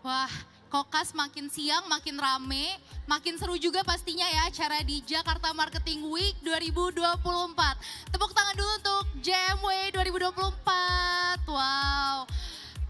Wah, Kokas makin siang makin rame, makin seru juga pastinya ya acara di Jakarta Marketing Week 2024. Tepuk tangan dulu untuk JMW 2024. Wow.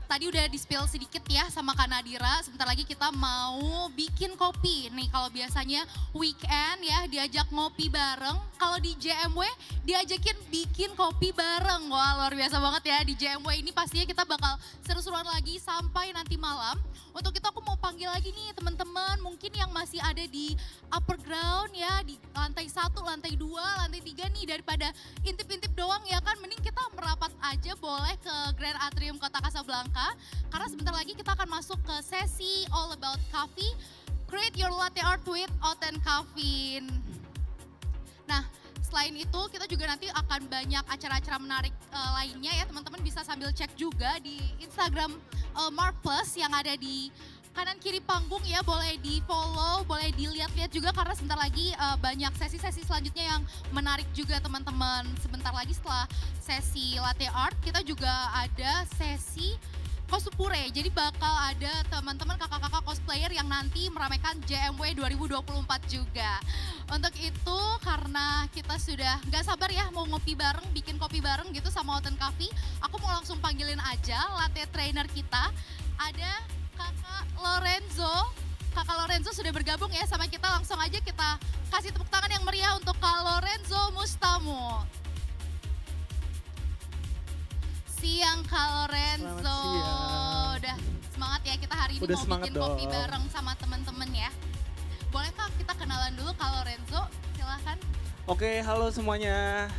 Tadi udah di-spill sedikit ya sama Kak Nadira, sebentar lagi kita mau bikin kopi. Nih kalau biasanya weekend ya diajak ngopi bareng, kalau di JMW diajakin bikin kopi bareng. Wah luar biasa banget ya di JMW ini pastinya kita bakal seru-seruan lagi sampai nanti malam. Untuk itu aku mau panggil lagi nih teman-teman mungkin yang masih ada di upper ground ya, di lantai 1, lantai 2, lantai 3 nih daripada intip-intip doang ya kan. Mending kita merapat aja boleh ke Grand Atrium Kota Kasablanca. Karena sebentar lagi kita akan masuk ke sesi All About Coffee. Create your latte art with Oten Caffeine. Nah, selain itu kita juga nanti akan banyak acara-acara menarik lainnya ya. Teman-teman bisa sambil cek juga di Instagram Mark Plus yang ada di kanan kiri panggung ya. Boleh di follow, boleh dilihat-lihat juga karena sebentar lagi banyak sesi-sesi selanjutnya yang menarik juga teman-teman. Sebentar lagi setelah sesi latte art kita juga ada sesi Cosplay, jadi bakal ada teman-teman kakak-kakak cosplayer yang nanti meramaikan JMW 2024 juga. Untuk itu karena kita sudah nggak sabar ya mau ngopi bareng, bikin kopi bareng gitu sama Oten Coffee, aku mau langsung panggilin aja latte trainer kita, ada Kakak Lorenzo. Kakak Lorenzo sudah bergabung ya sama kita, langsung aja kita kasih tepuk tangan yang meriah untuk Kak Lorenzo Mustamo. Siang Kak Lorenzo. Udah semangat ya kita hari ini Udah mau bikin dong. kopi bareng sama teman-teman ya. Boleh Kak kita kenalan dulu Kak Lorenzo, silahkan. Oke, halo semuanya.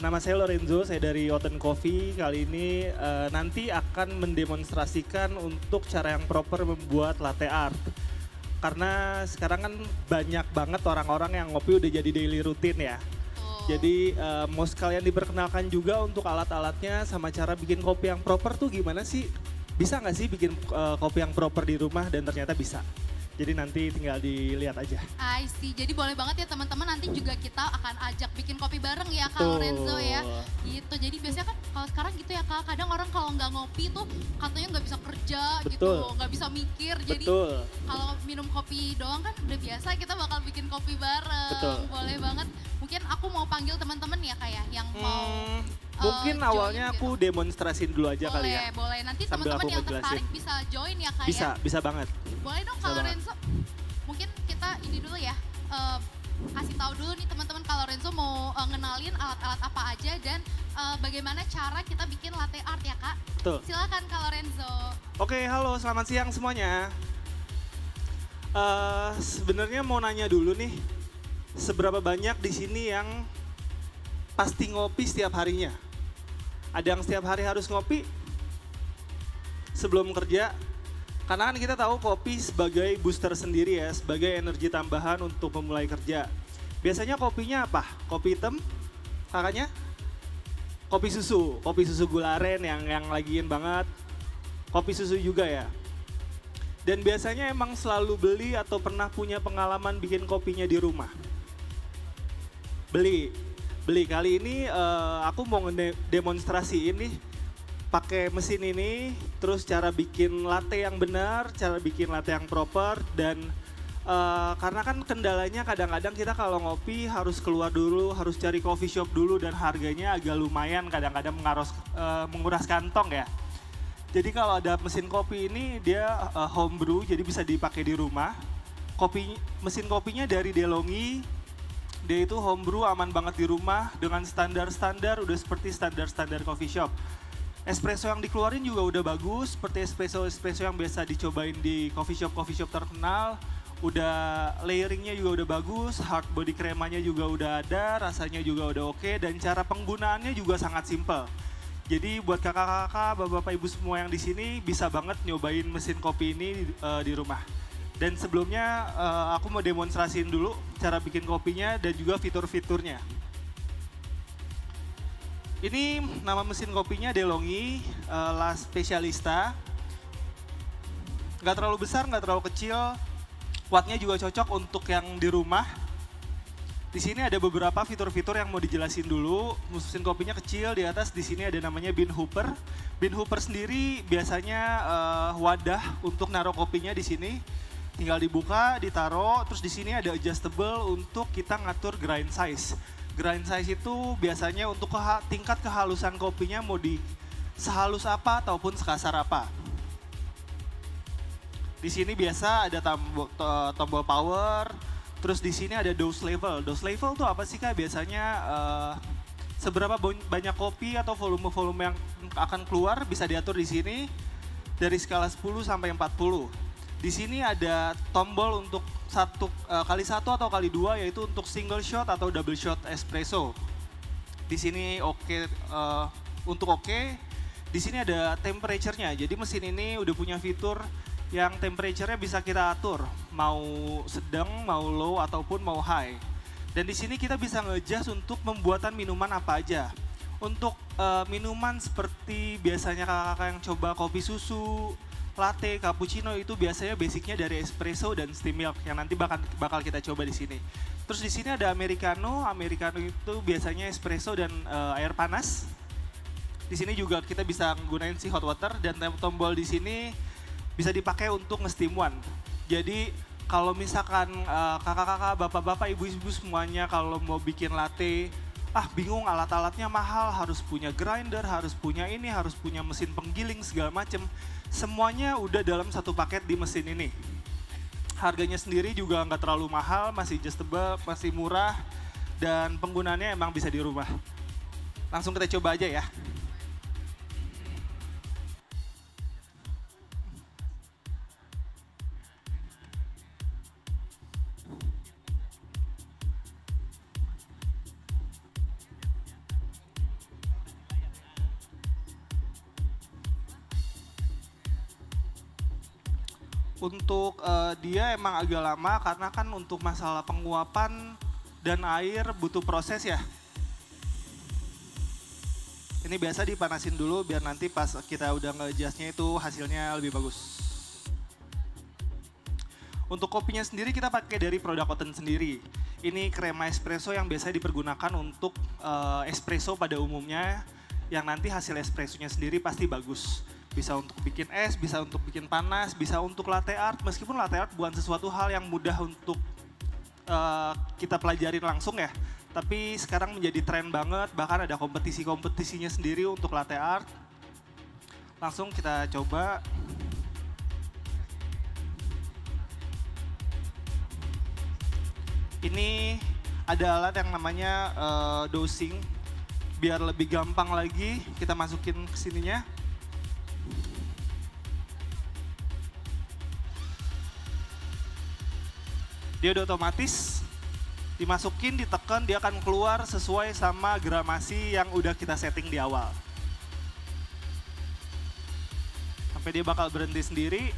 Nama saya Lorenzo, saya dari Oten Coffee. Kali ini nanti akan mendemonstrasikan untuk cara yang proper membuat latte art. Karena sekarang kan banyak banget orang-orang yang ngopi udah jadi daily routine ya. Jadi mau sekalian diperkenalkan juga untuk alat-alatnya sama cara bikin kopi yang proper tuh gimana sih? Bisa nggak sih bikin kopi yang proper di rumah dan ternyata bisa. Jadi nanti tinggal dilihat aja. I see, jadi boleh banget ya teman-teman nanti juga kita akan ajak bikin kopi bareng ya Kak Betul. Lorenzo ya. Gitu, jadi biasanya kan kalau sekarang gitu ya Kak, kadang orang kalau nggak ngopi tuh katanya nggak bisa kerja gitu, Betul. nggak bisa mikir. Jadi Betul. kalau minum kopi doang kan udah biasa, kita bakal bikin kopi bareng. Betul. Boleh banget. Mungkin aku mau panggil teman-teman ya Kak ya, yang mau Mungkin join awalnya gitu. aku demonstrasiin dulu aja kali ya. Boleh. Nanti Sambil teman-teman aku yang ngejelasin. tertarik bisa join ya Kak Bisa, ya. bisa banget. Boleh dong Bisa Kak banget. Lorenzo. Mungkin kita ini dulu ya, kasih tahu dulu nih teman-teman Kak Lorenzo mau ngenalin alat-alat apa aja dan bagaimana cara kita bikin latte art ya Kak. Betul. Silakan Kak Lorenzo. Oke, halo, selamat siang semuanya. Sebenarnya mau nanya dulu nih, seberapa banyak di sini yang pasti ngopi setiap harinya? Ada yang setiap hari harus ngopi sebelum kerja? Karena kan kita tahu kopi sebagai booster sendiri ya, sebagai energi tambahan untuk memulai kerja. Biasanya kopinya apa? Kopi hitam, kakaknya? Kopi susu gula aren yang lagi in banget. Kopi susu juga ya. Dan biasanya emang selalu beli atau pernah punya pengalaman bikin kopinya di rumah. Beli kali ini aku mau demonstrasiin nih pakai mesin ini, terus cara bikin latte yang benar, cara bikin latte yang proper dan karena kan kendalanya kadang-kadang kita kalau ngopi harus keluar dulu, harus cari coffee shop dulu dan harganya agak lumayan kadang-kadang menguras kantong ya. Jadi kalau ada mesin kopi ini dia homebrew jadi bisa dipakai di rumah. Mesin kopinya dari DeLonghi. Dia itu homebrew aman banget di rumah dengan standar-standar udah seperti standar-standar coffee shop. Espresso yang dikeluarin juga udah bagus seperti espresso yang biasa dicobain di coffee shop terkenal. Udah layeringnya juga udah bagus, hard body kremanya juga udah ada, rasanya juga udah oke dan cara penggunaannya juga sangat simple. Jadi buat kakak-kakak, bapak-bapak, ibu semua yang di sini bisa banget nyobain mesin kopi ini di rumah. Dan sebelumnya aku mau demonstrasiin dulu cara bikin kopinya dan juga fitur-fiturnya. Ini nama mesin kopinya DeLonghi La Specialista. Nggak terlalu besar, nggak terlalu kecil. Wattnya juga cocok untuk yang di rumah. Di sini ada beberapa fitur-fitur yang mau dijelasin dulu. Mesin kopinya kecil, di atas di sini ada namanya bean hooper. Bean hooper sendiri biasanya wadah untuk naruh kopinya di sini. Tinggal dibuka, ditaruh, terus di sini ada adjustable untuk kita ngatur grind size. Grind size itu biasanya untuk tingkat kehalusan kopinya mau di sehalus apa ataupun sekasar apa. Di sini biasa ada tombol power, terus di sini ada dose level. Dose level tuh apa sih Kak? Biasanya seberapa banyak kopi atau volume-volume yang akan keluar bisa diatur di sini dari skala 10 sampai 40. Di sini ada tombol untuk kali 1 atau kali 2 yaitu untuk single shot atau double shot espresso. Di sini untuk oke. Di sini ada temperature-nya. Jadi mesin ini udah punya fitur yang temperature-nya bisa kita atur, mau sedang, mau low ataupun mau high. Dan di sini kita bisa nge-adjust untuk pembuatan minuman apa aja. Untuk minuman seperti biasanya kakak-kakak yang coba kopi susu, latte, cappuccino itu biasanya basicnya dari espresso dan steam milk yang nanti bakal kita coba di sini. Terus di sini ada americano. Americano itu biasanya espresso dan air panas. Di sini juga kita bisa menggunakan si hot water dan tombol di sini bisa dipakai untuk nge-steam one. Jadi kalau misalkan kakak-kakak, bapak-bapak, ibu-ibu semuanya kalau mau bikin latte, bingung alat-alatnya mahal, harus punya grinder, harus punya ini, harus punya mesin penggiling segala macem. Semuanya udah dalam satu paket di mesin ini. Harganya sendiri juga nggak terlalu mahal, masih adjustable, masih murah, dan penggunaannya emang bisa di rumah. Langsung kita coba aja ya. Untuk dia emang agak lama karena kan untuk masalah penguapan dan air butuh proses ya. Ini biasa dipanasin dulu biar nanti pas kita udah nge-adjustnya itu hasilnya lebih bagus. Untuk kopinya sendiri kita pakai dari produk Oten sendiri. Ini krema espresso yang biasa dipergunakan untuk espresso pada umumnya. Yang nanti hasil espressonya sendiri pasti bagus. Bisa untuk bikin es, bisa untuk bikin panas, bisa untuk latte art. Meskipun latte art bukan sesuatu hal yang mudah untuk kita pelajarin langsung ya. Tapi sekarang menjadi tren banget, bahkan ada kompetisi-kompetisinya sendiri untuk latte art. Langsung kita coba. Ini ada alat yang namanya dosing. Biar lebih gampang lagi, kita masukin ke sininya. Dia udah otomatis dimasukin, ditekan, dia akan keluar sesuai sama gramasi yang udah kita setting di awal. Sampai dia bakal berhenti sendiri.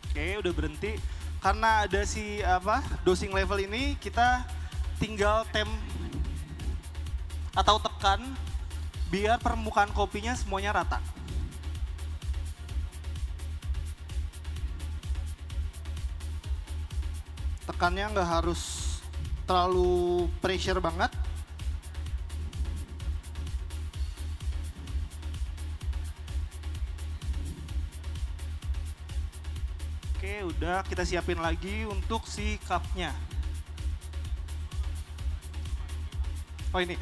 Oke, udah berhenti. Karena ada si dosing level ini, kita tinggal atau tekan biar permukaan kopinya semuanya rata. Tekannya nggak harus terlalu pressure banget. Oke, udah kita siapin lagi untuk si cupnya. Oh ini.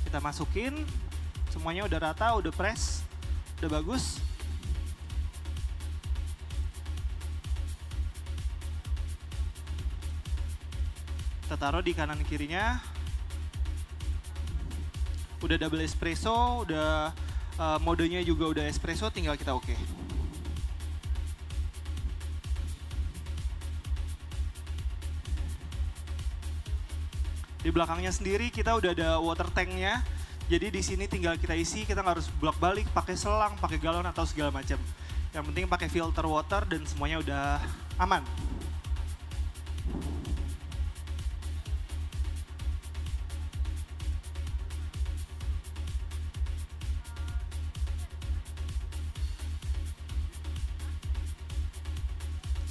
Kita masukin, semuanya udah rata, udah press, udah bagus. Kita taruh di kanan kirinya. Udah double espresso, udah modenya juga udah espresso, tinggal kita oke. Di belakangnya sendiri kita udah ada water tanknya. Jadi di sini tinggal kita isi, kita nggak harus bolak-balik pakai selang, pakai galon atau segala macam. Yang penting pakai filter water dan semuanya udah aman.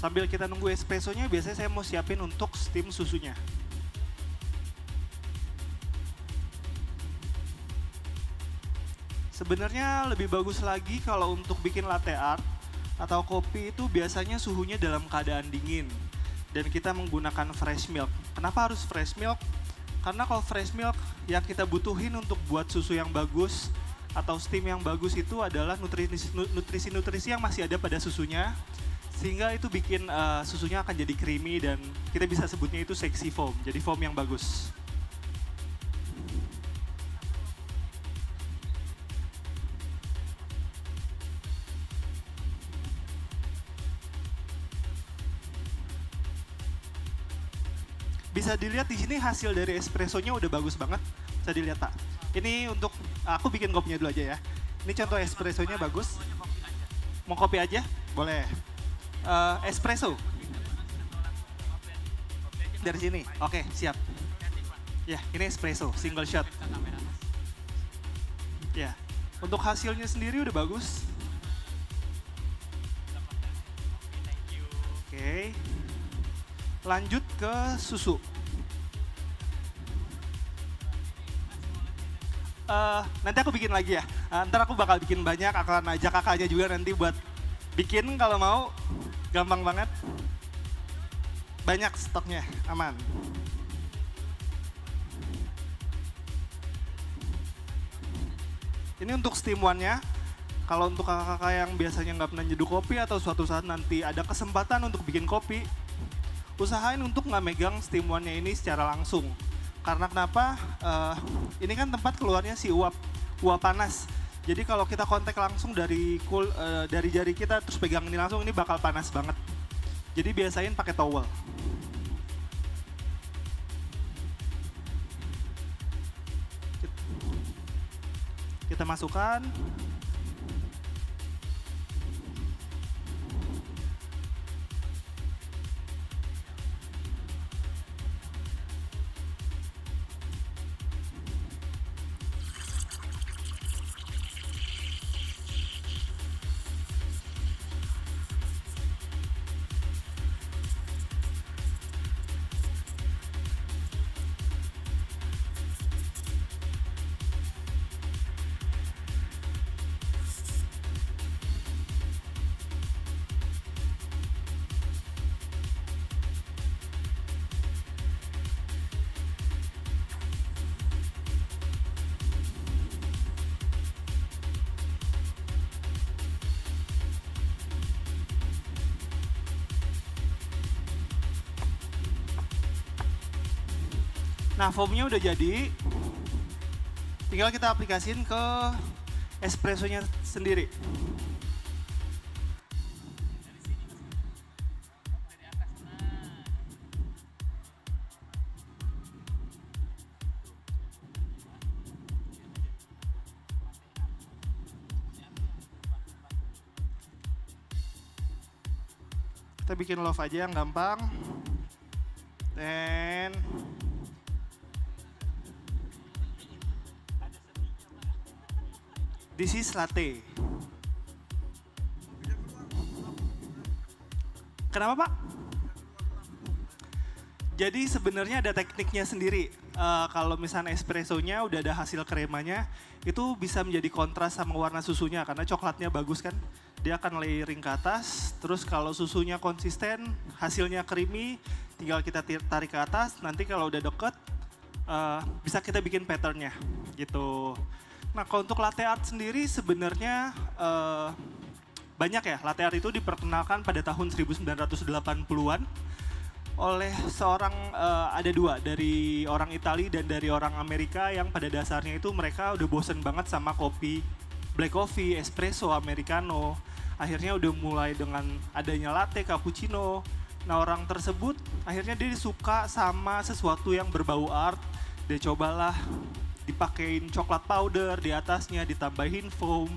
Sambil kita nunggu espressonya, biasanya saya mau siapin untuk steam susunya. Sebenarnya lebih bagus lagi kalau untuk bikin latte art atau kopi itu biasanya suhunya dalam keadaan dingin. Dan kita menggunakan fresh milk. Kenapa harus fresh milk? Karena kalau fresh milk yang kita butuhin untuk buat susu yang bagus atau steam yang bagus itu adalah nutrisi-nutrisi yang masih ada pada susunya. Sehingga itu bikin susunya akan jadi creamy dan kita bisa sebutnya itu sexy foam, jadi foam yang bagus. Bisa dilihat di sini hasil dari espressonya udah bagus banget, bisa dilihat Pak. Ini untuk, aku bikin kopinya dulu aja ya. Ini contoh espressonya bagus. Mau kopi aja? Boleh. Espresso. Dari sini. Oke, siap. Ya, ini espresso, single shot. Ya, untuk hasilnya sendiri udah bagus. Oke. Lanjut ke susu. Nanti aku bikin lagi ya. Ntar aku bakal bikin banyak, akan ajak kakaknya juga nanti buat bikin kalau mau. Gampang banget. Banyak stoknya, aman. Ini untuk steam one-nya. Kalau untuk kakak-kakak yang biasanya nggak pernah nyeduh kopi atau suatu saat nanti ada kesempatan untuk bikin kopi, usahain untuk nggak megang steam one-nya ini secara langsung. Karena kenapa? Ini kan tempat keluarnya si uap panas. Jadi kalau kita kontak langsung dari jari kita terus pegang ini langsung, ini bakal panas banget. Jadi biasain pakai towel. Kita masukkan. Nah, foamnya udah jadi. Tinggal kita aplikasiin ke espressonya sendiri. Kita bikin love aja yang gampang. Dan this is latte. Kenapa Pak? Jadi sebenarnya ada tekniknya sendiri. Kalau misalnya espressonya udah ada hasil kremanya, itu bisa menjadi kontras sama warna susunya karena coklatnya bagus kan. Dia akan layering ke atas, terus kalau susunya konsisten, hasilnya creamy, tinggal kita tarik ke atas, nanti kalau udah deket, bisa kita bikin patternnya gitu. Nah, kalau untuk latte art sendiri sebenarnya banyak ya. Latte art itu diperkenalkan pada tahun 1980-an oleh seorang, ada dua, dari orang Italia dan dari orang Amerika yang pada dasarnya itu mereka udah bosen banget sama kopi, black coffee, espresso, americano. Akhirnya udah mulai dengan adanya latte, cappuccino. Nah, orang tersebut akhirnya dia suka sama sesuatu yang berbau art. Dia cobalah dipakein coklat powder di atasnya, ditambahin foam,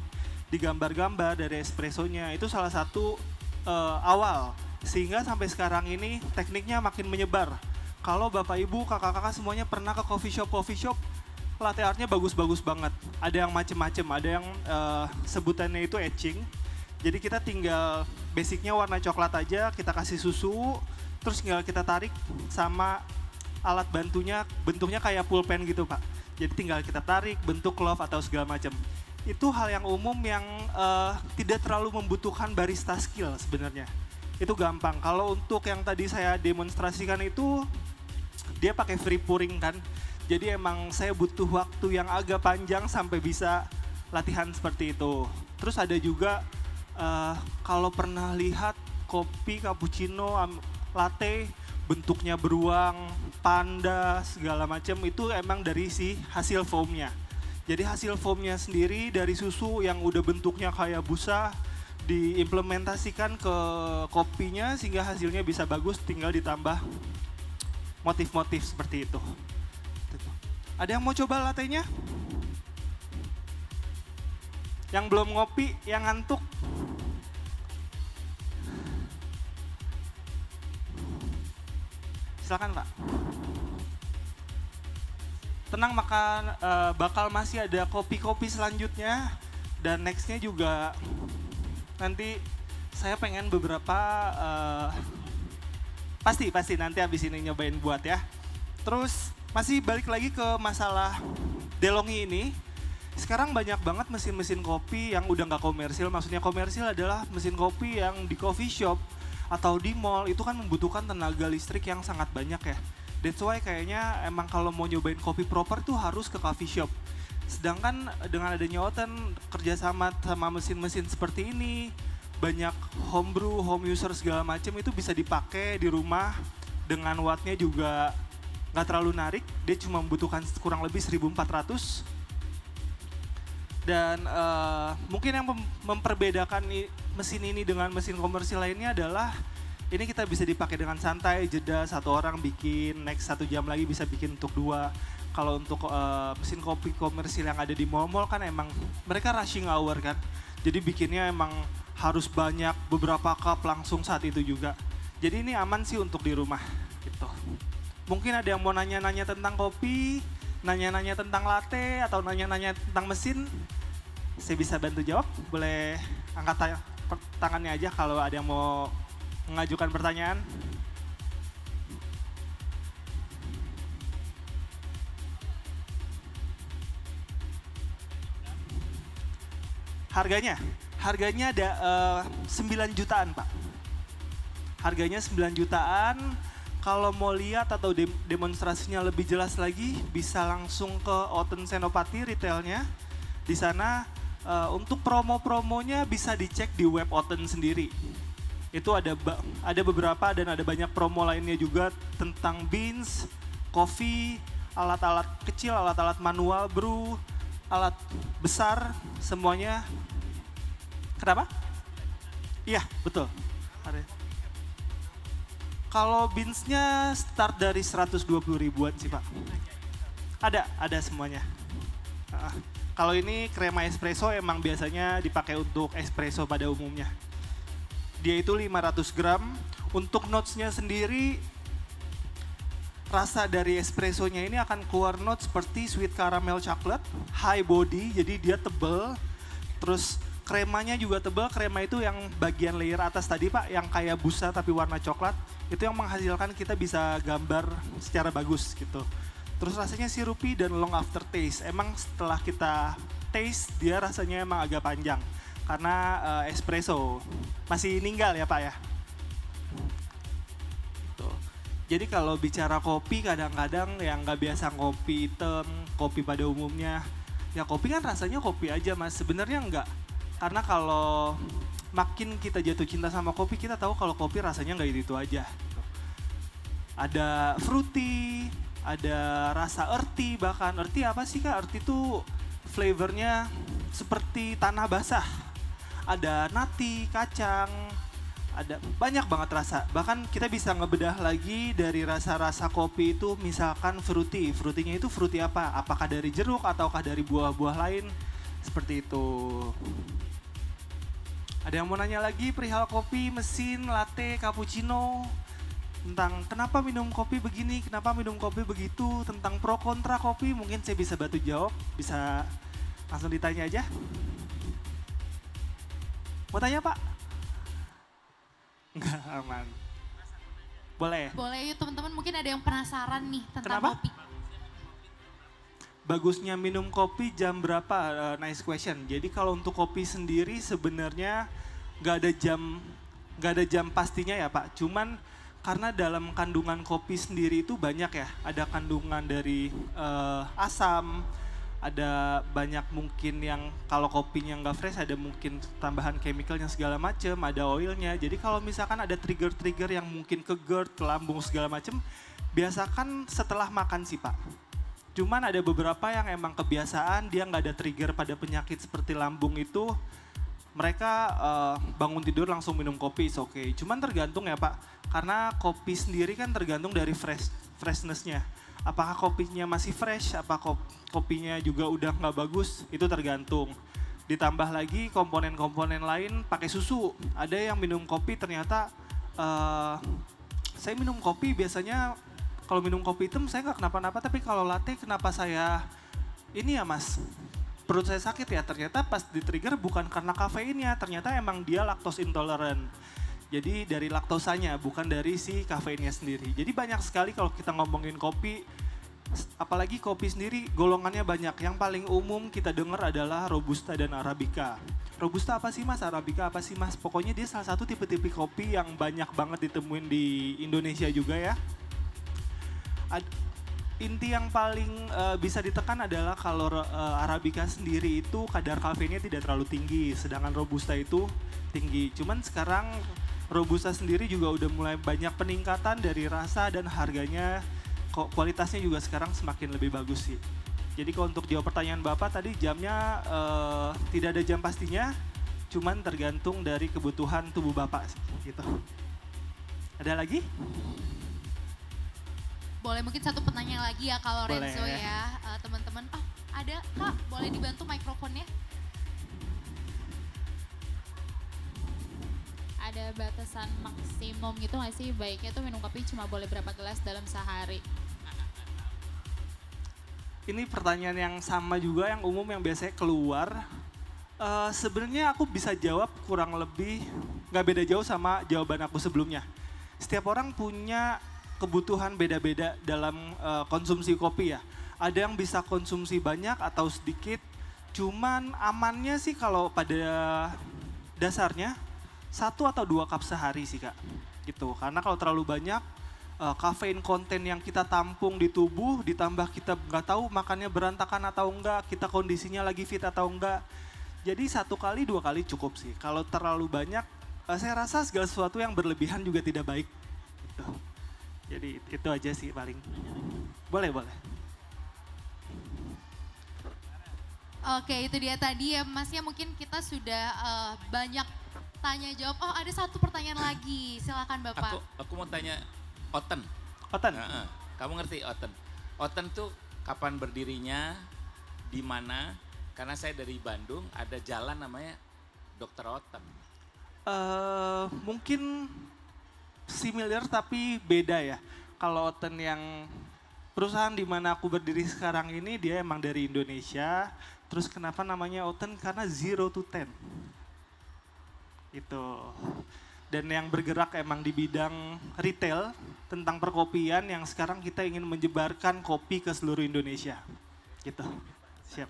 digambar-gambar dari espressonya. Itu salah satu awal. Sehingga sampai sekarang ini tekniknya makin menyebar. Kalau Bapak Ibu, kakak-kakak semuanya pernah ke coffee shop, latte artnya bagus-bagus banget. Ada yang macem-macem, ada yang sebutannya itu etching. Jadi kita tinggal basicnya warna coklat aja, kita kasih susu, terus tinggal kita tarik sama alat bantunya, bentuknya kayak pulpen gitu Pak. Jadi tinggal kita tarik, bentuk love atau segala macam. Itu hal yang umum yang tidak terlalu membutuhkan barista skill sebenarnya. Itu gampang. Kalau untuk yang tadi saya demonstrasikan itu, dia pakai free pouring kan. Jadi emang saya butuh waktu yang agak panjang sampai bisa latihan seperti itu. Terus ada juga kalau pernah lihat kopi cappuccino, latte, bentuknya beruang, panda, segala macam itu emang dari si hasil foamnya. Jadi hasil foamnya sendiri dari susu yang udah bentuknya kayak busa diimplementasikan ke kopinya sehingga hasilnya bisa bagus, tinggal ditambah motif-motif seperti itu. Ada yang mau coba latte-nya? Yang belum ngopi, yang ngantuk? Silakan Pak. Tenang, maka bakal masih ada kopi-kopi selanjutnya. Dan nextnya juga nanti saya pengen beberapa, pasti nanti habis ini nyobain buat ya. Terus masih balik lagi ke masalah DeLonghi ini. Sekarang banyak banget mesin-mesin kopi yang udah nggak komersil. Maksudnya komersil adalah mesin kopi yang di coffee shop atau di mall itu kan membutuhkan tenaga listrik yang sangat banyak ya. That's why kayaknya emang kalau mau nyobain kopi proper tuh harus ke coffee shop. Sedangkan dengan adanya Oten kerjasama sama mesin-mesin seperti ini, banyak homebrew, home user segala macam itu bisa dipakai di rumah dengan wattnya juga nggak terlalu narik. Dia cuma membutuhkan kurang lebih 1400. Dan mungkin yang memperbedakan mesin ini dengan mesin komersil lainnya adalah ini kita bisa dipakai dengan santai, jeda satu orang bikin, next 1 jam lagi bisa bikin untuk 2. Kalau untuk mesin kopi komersil yang ada di mall-mall kan emang mereka rushing hour kan. Jadi bikinnya emang harus banyak, beberapa cup langsung saat itu juga. Jadi ini aman sih untuk di rumah gitu. Mungkin ada yang mau nanya-nanya tentang kopi, nanya-nanya tentang latte, atau nanya-nanya tentang mesin. Saya bisa bantu jawab, boleh angkat tangannya aja kalau ada yang mau mengajukan pertanyaan. Harganya ada 9 jutaan Pak. Harganya 9 jutaan, kalau mau lihat atau demonstrasinya lebih jelas lagi bisa langsung ke Oten Senopati retailnya. Di sana untuk promo-promonya bisa dicek di web Oten sendiri. Itu ada beberapa dan ada banyak promo lainnya juga tentang beans, coffee, alat-alat kecil, alat-alat manual brew, alat besar, semuanya. Kenapa? Iya, betul. Kalau beansnya start dari 120 ribuan sih Pak. Ada semuanya. Kalau ini krema espresso emang biasanya dipakai untuk espresso pada umumnya. Dia itu 500 gram. Untuk notes-nya sendiri, rasa dari espressonya ini akan keluar notes seperti sweet caramel chocolate, high body, jadi dia tebal. Terus kremanya juga tebal, krema itu yang bagian layer atas tadi Pak, yang kayak busa tapi warna coklat. Itu yang menghasilkan kita bisa gambar secara bagus gitu. Terus rasanya sirupy dan long after taste. Emang setelah kita taste, dia rasanya emang agak panjang. Karena espresso. Masih ninggal ya Pak ya. Gitu. Jadi kalau bicara kopi kadang-kadang yang nggak biasa ngopi hitam, kopi pada umumnya. Ya kopi kan rasanya kopi aja Mas, sebenarnya enggak. Karena kalau makin kita jatuh cinta sama kopi, kita tahu kalau kopi rasanya nggak itu aja. Ada fruity, ada rasa earthy, bahkan earthy apa sih Kak? Earthy itu flavornya seperti tanah basah. Ada nati, kacang, ada banyak banget rasa. Bahkan kita bisa ngebedah lagi dari rasa-rasa kopi itu misalkan fruity. Fruity-nya itu fruity apa? Apakah dari jeruk ataukah dari buah-buah lain? Seperti itu. Ada yang mau nanya lagi perihal kopi, mesin, latte, cappuccino? Tentang kenapa minum kopi begini, kenapa minum kopi begitu, tentang pro kontra kopi mungkin saya bisa bantu jawab, bisa langsung ditanya aja. Mau tanya Pak? Enggak, aman. Boleh. Boleh yuk teman-teman, mungkin ada yang penasaran nih tentang Kenapa? kopi. Bagusnya minum kopi jam berapa? Nice question. Jadi kalau untuk kopi sendiri sebenarnya nggak ada jam pastinya ya Pak. Cuman karena dalam kandungan kopi sendiri itu banyak ya. Ada kandungan dari asam, ada banyak mungkin yang kalau kopinya nggak fresh ada mungkin tambahan chemicalnya segala macem, ada oilnya. Jadi kalau misalkan ada trigger-trigger yang mungkin ke GERD, ke lambung segala macem, biasakan setelah makan sih Pak. Cuman ada beberapa yang emang kebiasaan dia nggak ada trigger pada penyakit seperti lambung itu, mereka bangun tidur langsung minum kopi, oke. Cuman tergantung ya Pak, karena kopi sendiri kan tergantung dari freshness-nya. Apakah kopinya masih fresh, apa kopinya juga udah nggak bagus, itu tergantung. Ditambah lagi komponen-komponen lain pakai susu. Ada yang minum kopi ternyata, saya minum kopi biasanya kalau minum kopi hitam saya nggak kenapa-napa, tapi kalau latte kenapa saya ini ya Mas, perut saya sakit ya. Ternyata pas di trigger bukan karena kafeinnya, ternyata emang dia lactose intolerant. Jadi dari laktosanya, bukan dari si kafeinnya sendiri. Jadi banyak sekali kalau kita ngomongin kopi, apalagi kopi sendiri golongannya banyak. Yang paling umum kita dengar adalah Robusta dan Arabica. Robusta apa sih Mas? Arabica apa sih Mas? Pokoknya dia salah satu tipe-tipe kopi yang banyak banget ditemuin di Indonesia juga ya. Inti yang paling bisa ditekan adalah kalau Arabica sendiri itu kadar kafeinnya tidak terlalu tinggi, sedangkan Robusta itu tinggi. Cuman sekarang Robusta sendiri juga udah mulai banyak peningkatan dari rasa dan harganya, kualitasnya juga sekarang semakin lebih bagus sih. Jadi kalau untuk jawab pertanyaan Bapak tadi jamnya tidak ada jam pastinya, cuman tergantung dari kebutuhan tubuh Bapak gitu. Ada lagi? Boleh mungkin satu pertanyaan lagi ya kalau Lorenzo Boleh. ya, teman-teman. Oh ada Kak, boleh dibantu mikrofonnya? Ada batasan maksimum gitu nggak sih? Baiknya tuh minum kopi cuma boleh berapa gelas dalam sehari? Ini pertanyaan yang sama juga yang umum yang biasanya keluar. Sebenarnya aku bisa jawab kurang lebih nggak beda jauh sama jawaban aku sebelumnya. Setiap orang punya kebutuhan beda-beda dalam konsumsi kopi ya. Ada yang bisa konsumsi banyak atau sedikit. Cuman amannya sih kalau pada dasarnya 1 atau 2 cup sehari sih Kak. Gitu. Karena kalau terlalu banyak kafein konten yang kita tampung di tubuh, ditambah kita nggak tahu makannya berantakan atau enggak, kita kondisinya lagi fit atau enggak. Jadi 1 kali 2 kali cukup sih. Kalau terlalu banyak, saya rasa segala sesuatu yang berlebihan juga tidak baik. Gitu. Jadi itu aja sih paling. Boleh. Oke itu dia tadi ya Masnya, mungkin kita sudah banyak tanya jawab. Oh ada satu pertanyaan lagi, silakan Bapak. Aku mau tanya Oten. Oten? Kamu ngerti Oten? Oten tuh kapan berdirinya, di mana? Karena saya dari Bandung, ada jalan namanya Dr. Oten. Mungkin similar tapi beda ya. Kalau Oten yang perusahaan di mana aku berdiri sekarang ini dia emang dari Indonesia. Terus kenapa namanya Oten? Karena 0 to 10. Itu. Dan yang bergerak emang di bidang retail tentang perkopian yang sekarang kita ingin menyebarkan kopi ke seluruh Indonesia. Gitu. Siap.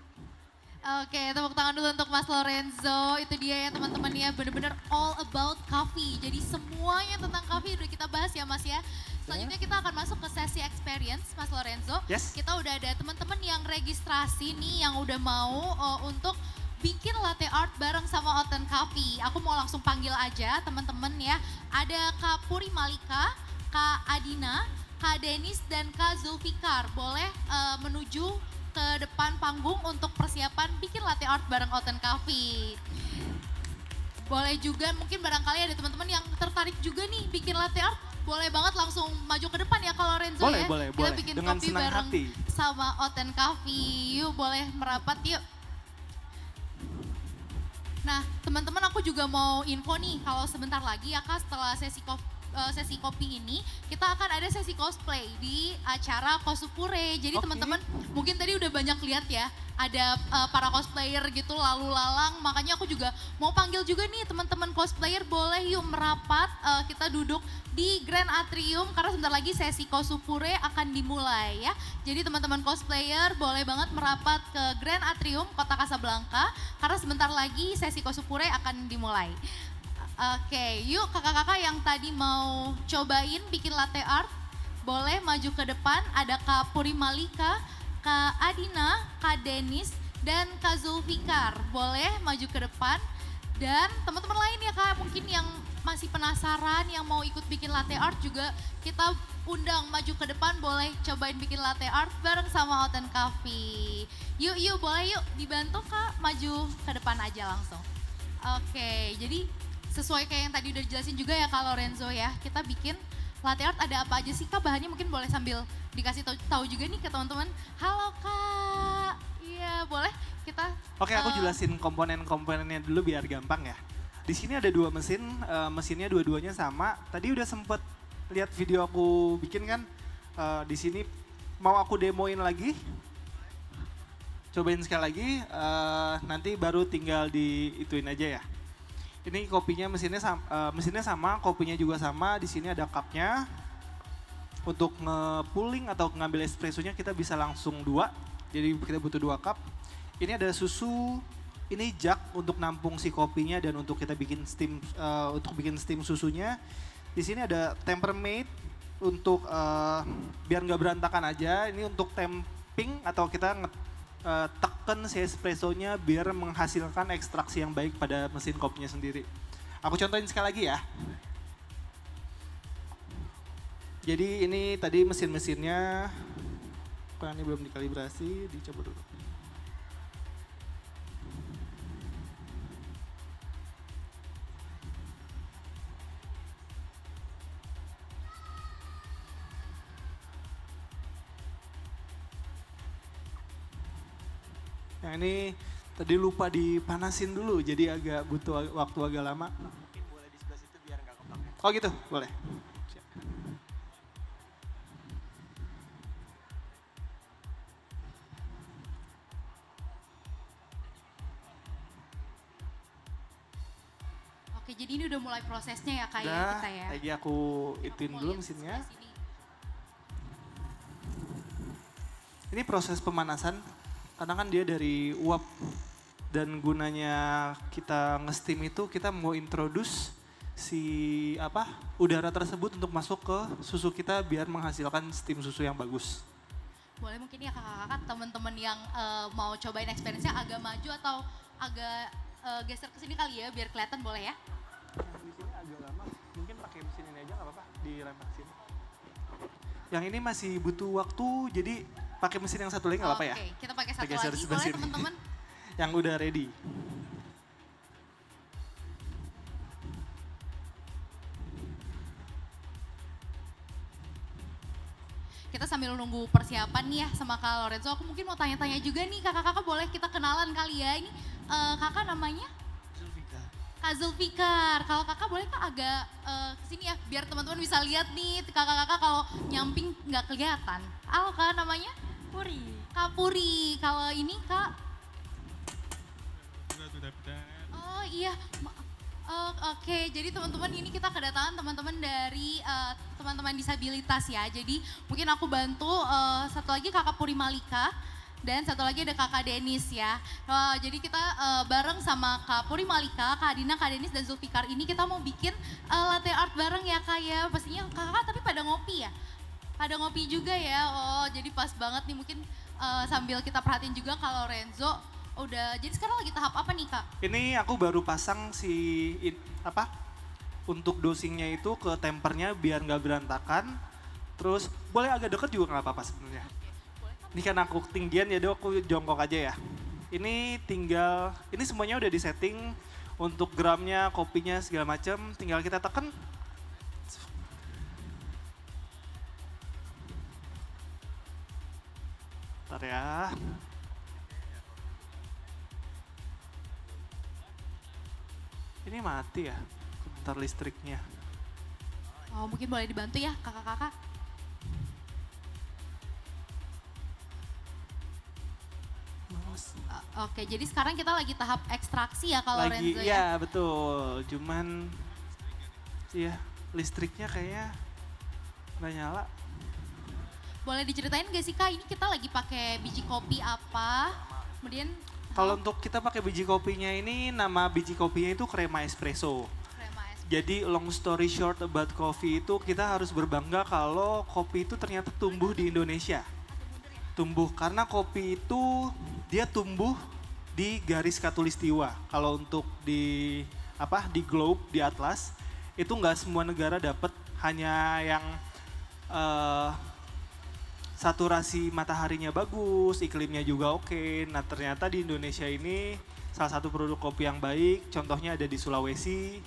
Oke, tepuk tangan dulu untuk Mas Lorenzo. Itu dia ya teman-teman ya, bener-bener all about coffee. Jadi semuanya tentang coffee udah kita bahas ya Mas ya. Selanjutnya kita akan masuk ke sesi experience Mas Lorenzo. Yes. Kita udah ada teman-teman yang registrasi nih yang udah mau untuk bikin latte art bareng sama Oten Coffee. Aku mau langsung panggil aja teman-teman ya. Ada Kak Puri Malika, Kak Adina, Kak Denis dan Kak Zulfikar. Boleh menuju ke depan panggung untuk persiapan bikin latte art bareng Oten Coffee. Boleh juga mungkin barangkali ada teman-teman yang tertarik juga nih bikin latte art. Boleh banget langsung maju ke depan ya kalau Lorenzo Boleh, ya. boleh, Kita boleh. bikin Dengan kopi senang bareng hati. sama Oten Coffee. Yuk boleh merapat yuk. Nah teman-teman aku juga mau info nih kalau sebentar lagi ya Kak setelah sesi sesi kopi ini, kita akan ada sesi cosplay di acara Kosupure. Jadi Oke. teman-teman mungkin tadi udah banyak lihat ya, ada para cosplayer gitu lalu lalang. Makanya aku juga mau panggil juga nih teman-teman cosplayer, boleh yuk merapat, kita duduk di Grand Atrium karena sebentar lagi sesi Kosupure akan dimulai ya. Jadi teman-teman cosplayer boleh banget merapat ke Grand Atrium Kota Kasablanka karena sebentar lagi sesi Kosupure akan dimulai. Oke, yuk kakak-kakak yang tadi mau cobain bikin latte art, boleh maju ke depan. Ada Kak Puri Malika, Kak Adina, Kak Denis, dan Kak Zulfikar. Boleh maju ke depan. Dan teman-teman lain ya Kak, mungkin yang masih penasaran, yang mau ikut bikin latte art juga kita undang maju ke depan, boleh cobain bikin latte art bareng sama Oten Coffee. Yuk, boleh yuk dibantu Kak, maju ke depan aja langsung. Oke, jadi sesuai kayak yang tadi udah dijelasin juga ya Kak Lorenzo ya, kita bikin latte art ada apa aja sih Kak, bahannya mungkin boleh sambil dikasih tahu juga nih ke teman-teman. Halo Kak, iya boleh kita. Oke, aku jelasin komponen-komponennya dulu biar gampang ya. Di sini ada 2 mesin, mesinnya dua-duanya sama. Tadi udah sempet lihat video aku bikin kan, di sini mau aku demoin lagi. Cobain sekali lagi, nanti baru tinggal diituin aja ya. Ini kopinya mesinnya sama, kopinya juga sama. Di sini ada cupnya. Untuk nge-pooling atau ngambil espressonya kita bisa langsung 2. Jadi kita butuh 2 cup. Ini ada susu, ini jug untuk nampung si kopinya dan untuk kita bikin steam susunya. Di sini ada tempermate untuk biar nggak berantakan aja. Ini untuk temping atau kita tekan si espressonya biar menghasilkan ekstraksi yang baik pada mesin kopinya sendiri. Aku contohin sekali lagi ya. Jadi ini tadi mesin-mesinnya, ini belum dikalibrasi, dicoba dulu. Yang ini tadi lupa dipanasin dulu, jadi agak butuh waktu agak lama. Mungkin boleh di sebelah situ biar nggak keplak. Oh gitu, boleh. Siap. Oke, jadi ini udah mulai prosesnya ya Kak ya Udah, kita ya. lagi aku ituin Mau dulu lihat mesinnya. sebelah sini. Ini proses pemanasan, karena kan dia dari uap dan gunanya kita nge-steam itu kita mau introduce si udara tersebut untuk masuk ke susu kita biar menghasilkan steam susu yang bagus. Boleh mungkin ya kakak-kakak teman-teman yang mau cobain experience-nya agak maju atau agak geser ke sini kali ya biar kelihatan, boleh ya? Di sini agak lama, mungkin pakai mesin ini aja nggak apa-apa, dilempar sini. Yang ini masih butuh waktu, jadi pakai mesin yang satu lagi nggak apa-apa ya? Oke, kita pakai satu Geser lagi, sebelah boleh sini. teman-teman? Yang udah ready. Kita sambil nunggu persiapan nih ya sama Kak Lorenzo, aku mungkin mau tanya-tanya juga nih kakak-kakak, boleh kita kenalan kali ya. Ini kakak namanya? Kak Zulfikar. Kalau kakak boleh Kak agak kesini ya biar teman-teman bisa lihat nih kakak-kakak kalau nyamping nggak kelihatan. Halo Kak, namanya? Puri. Kak Puri. Kalau ini Kak? Oh iya. Oke, jadi teman-teman ini kita kedatangan teman-teman dari teman-teman disabilitas ya. Jadi mungkin aku bantu satu lagi Kakak Puri Malika. Dan satu lagi ada Kakak Denis ya. Jadi kita bareng sama Kak Puri Malika, Kak Adina, Kak Denis, dan Zulfikar ini kita mau bikin latte art bareng ya Kak ya. Pastinya kakak tapi pada ngopi ya? Pada ngopi juga ya. Oh jadi pas banget nih mungkin sambil kita perhatiin juga kalau Lorenzo udah. Jadi sekarang lagi tahap apa nih Kak? Ini aku baru pasang untuk dosingnya itu ke tempernya biar nggak berantakan. Terus boleh agak deket juga nggak apa-apa sebenarnya. Ini kan aku ketinggian ya, aku jongkok aja ya. Ini semuanya udah disetting untuk gramnya, kopinya segala macam. Tinggal kita tekan. Bentar ya. Ini mati ya, bentar listriknya. Oh, mungkin boleh dibantu ya kakak-kakak. Oke, jadi sekarang kita lagi tahap ekstraksi ya kalau Lagi, Renzo ya? iya betul. Cuman, iya listriknya kayaknya nggak nyala. Boleh diceritain gak sih Kak, ini kita lagi pakai biji kopi apa? Kemudian Kalau untuk kita pakai biji kopinya ini, nama biji kopinya itu Crema Espresso. krema es. Jadi long story short about coffee itu kita harus berbangga kalau kopi itu ternyata tumbuh di Indonesia. Tumbuh karena kopi itu dia tumbuh di garis khatulistiwa. Kalau untuk di globe, di atlas itu nggak semua negara dapat, hanya yang saturasi mataharinya bagus, iklimnya juga oke. Nah ternyata di Indonesia ini salah satu produk kopi yang baik, contohnya ada di Sulawesi,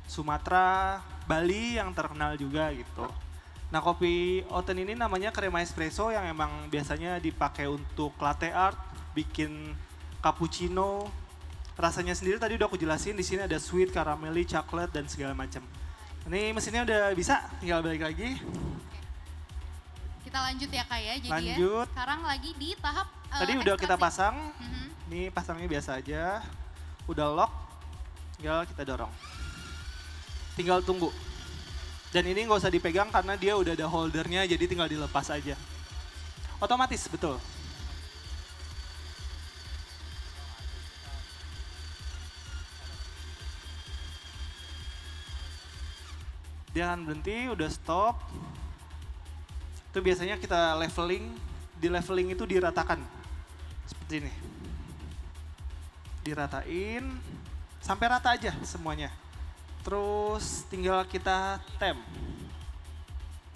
Sumatera, Bali yang terkenal juga gitu. Nah kopi Oten ini namanya Crema Espresso yang emang biasanya dipakai untuk latte art, bikin cappuccino. Rasanya sendiri tadi udah aku jelasin, di sini ada sweet, carameli, coklat dan segala macam. Ini mesinnya udah bisa, tinggal balik lagi. Kita lanjut ya Kak ya, jadi Lanjut. ya sekarang lagi di tahap Tadi udah kita ekstraksi. pasang, Mhm. ini pasangnya biasa aja. Udah lock, tinggal kita dorong. Tinggal tunggu. Dan ini nggak usah dipegang karena dia udah ada holdernya, jadi tinggal dilepas aja. Otomatis, betul. Dia akan berhenti, udah stop. Itu biasanya kita leveling, di leveling itu diratakan. Seperti ini. Diratain, sampai rata aja semuanya. Terus tinggal kita tem.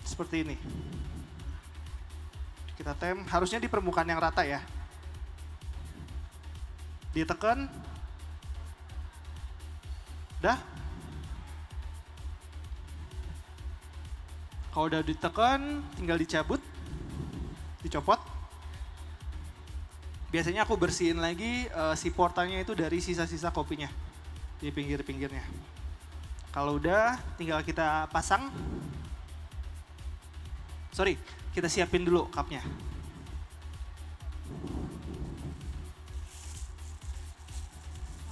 Seperti ini. Kita tem, harusnya di permukaan yang rata ya. Ditekan. Udah. Kalau udah ditekan, tinggal dicabut, dicopot. Biasanya aku bersihin lagi si portanya itu dari sisa-sisa kopinya di pinggir-pinggirnya. Kalau udah, tinggal kita pasang. Sorry, kita siapin dulu cupnya.